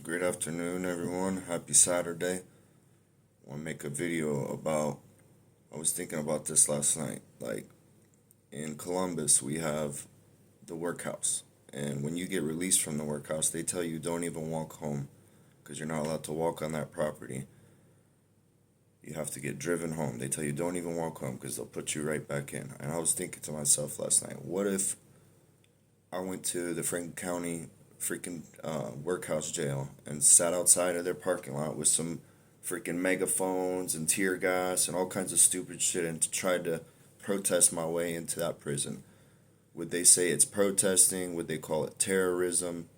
Great afternoon, everyone. Happy Saturday. I want to make a video about. I was thinking about this last night. Like in Columbus, we have the workhouse. And when you get released from the workhouse, they tell you don't even walk home because you're not allowed to walk on that property. You have to get driven home. They tell you don't even walk home because they'll put you right back in. And I was thinking to myself last night, what if I went to the Franklin County freaking workhouse jail and sat outside of their parking lot with some freaking megaphones and tear gas and all kinds of stupid shit and tried to protest my way into that prison? Would they say it's protesting? Would they call it terrorism?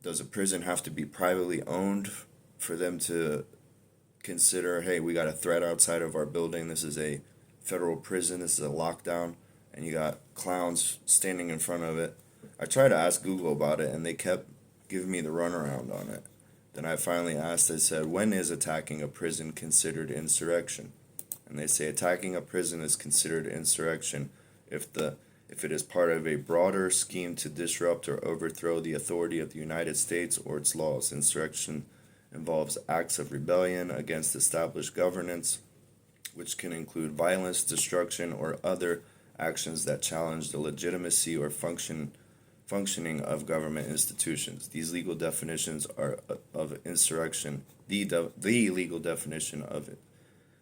Does a prison have to be privately owned for them to consider, hey, we got a threat outside of our building? This is a federal prison. This is a lockdown. And you got clowns standing in front of it. I tried to ask Google about it, and they kept giving me the runaround on it. Then I finally asked, I said, when is attacking a prison considered insurrection? And they say attacking a prison is considered insurrection if it is part of a broader scheme to disrupt or overthrow the authority of the United States or its laws. Insurrection involves acts of rebellion against established governance, which can include violence, destruction, or other actions that challenge the legitimacy or functioning of government institutions. These legal definitions are of insurrection. The legal definition of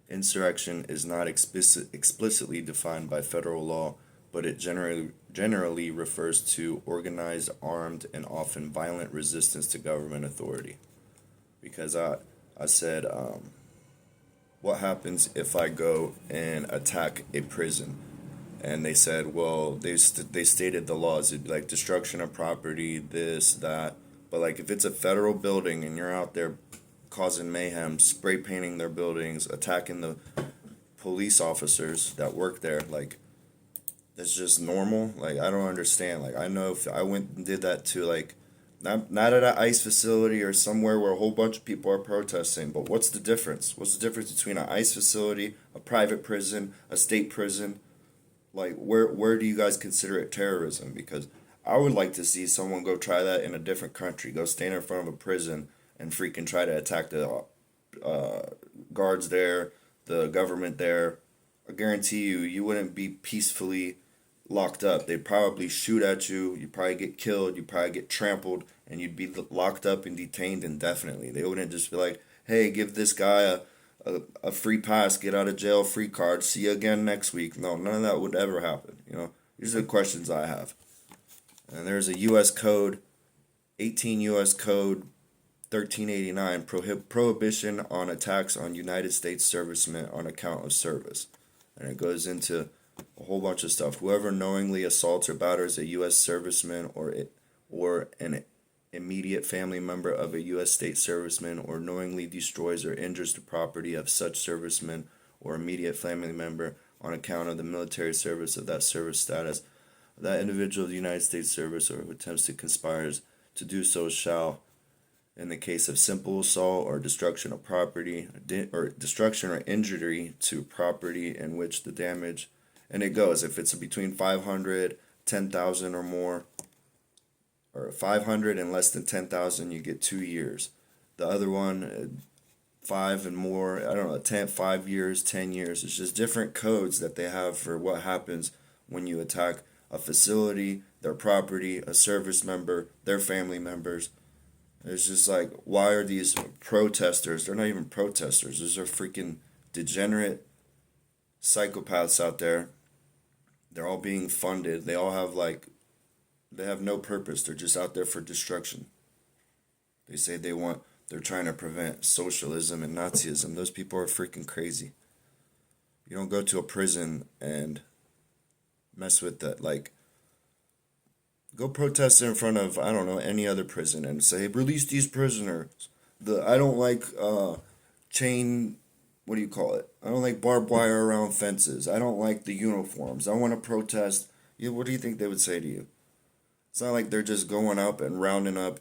insurrection is not explicitly defined by federal law, but it generally refers to organized, armed, and often violent resistance to government authority. Because I said, what happens if I go and attack a prison? And they said, well, they stated the laws. It'd be like destruction of property, this, that. But like if it's a federal building and you're out there causing mayhem, spray painting their buildings, attacking the police officers that work there, like that's just normal. Like I don't understand. Like I know if I went and did that to like not at an ICE facility or somewhere where a whole bunch of people are protesting, but what's the difference? What's the difference between an ICE facility, a private prison, a state prison? Like where do you guys consider it terrorism? Because I would like to see someone go try that in a different country. Go stand in front of a prison and freaking try to attack the guards there, the government there. I guarantee you, you wouldn't be peacefully locked up. They'd probably shoot at you. You'd probably get killed. You'd probably get trampled, and you'd be locked up and detained indefinitely. They wouldn't just be like, "Hey, give this guy a free pass, get out of jail free card, see you again next week." No, none of that would ever happen. These are the questions I have. And there's a U.S. Code, 18 U.S. Code 1389, prohibition on attacks on United States servicemen on account of service. And it goes into a whole bunch of stuff. Whoever knowingly assaults or batters a U.S. serviceman or an immediate family member of a U.S. state serviceman, or knowingly destroys or injures the property of such serviceman or immediate family member on account of the military service of that service status, that individual of the United States service or who attempts to conspires to do so shall, in the case of simple assault or destruction of property, or destruction or injury to property in which the damage, and it goes, if it's between 500, 10,000 or more, or 500 and less than 10,000, you get 2 years. The other one, 5 and more, I don't know, 5 years, 10 years. It's just different codes that they have for what happens when you attack a facility, their property, a service member, their family members. It's just like, why are these protesters? They're not even protesters. These are freaking degenerate psychopaths out there. They're all being funded. They all have they have no purpose. They're just out there for destruction. They say they're trying to prevent socialism and Nazism. Those people are freaking crazy. You don't go to a prison and mess with that. Like, go protest in front of, I don't know, any other prison and say, release these prisoners. I don't like chain, what do you call it? I don't like barbed wire around fences. I don't like the uniforms. I want to protest. What do you think they would say to you? It's not like they're just going up and rounding up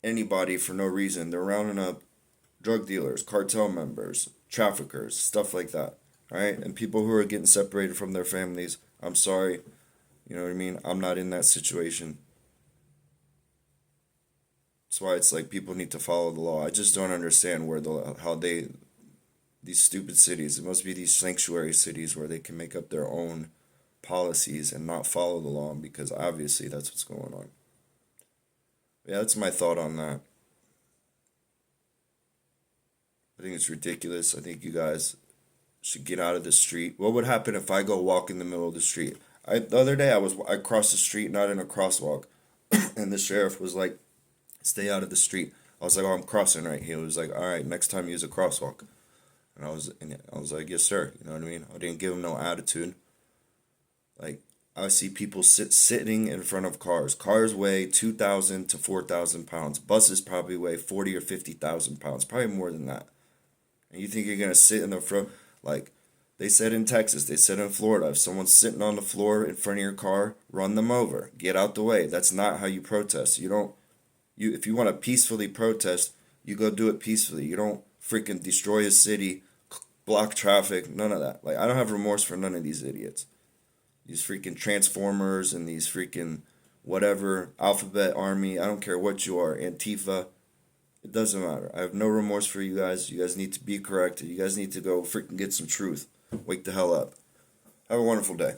anybody for no reason. They're rounding up drug dealers, cartel members, traffickers, stuff like that. All right? And people who are getting separated from their families. I'm sorry. You know what I mean? I'm not in that situation. That's why it's like people need to follow the law. I just don't understand these stupid cities, it must be these sanctuary cities where they can make up their own policies and not follow the law because obviously that's what's going on. Yeah, that's my thought on that. I think it's ridiculous. I think you guys should get out of the street. What would happen if I go walk in the middle of the street? The other day I crossed the street not in a crosswalk, and the sheriff was like, "Stay out of the street." I was like, "Oh, I'm crossing right here." He was like, "All right, next time use a crosswalk." And I was like, "Yes, sir." You know what I mean? I didn't give him no attitude. Like I see people sitting in front of cars. Cars weigh 2,000 to 4,000 pounds. Buses probably weigh 40 or 50,000 pounds, probably more than that. And you think you're gonna sit in the front? Like they said in Texas, they said in Florida, if someone's sitting on the floor in front of your car, run them over. Get out the way. That's not how you protest. You don't. You if you want to peacefully protest, you go do it peacefully. You don't freaking destroy a city, block traffic. None of that. Like I don't have remorse for none of these idiots. These freaking transformers and these freaking whatever alphabet army. I don't care what you are, Antifa. It doesn't matter. I have no remorse for you guys. You guys need to be corrected. You guys need to go freaking get some truth. Wake the hell up. Have a wonderful day.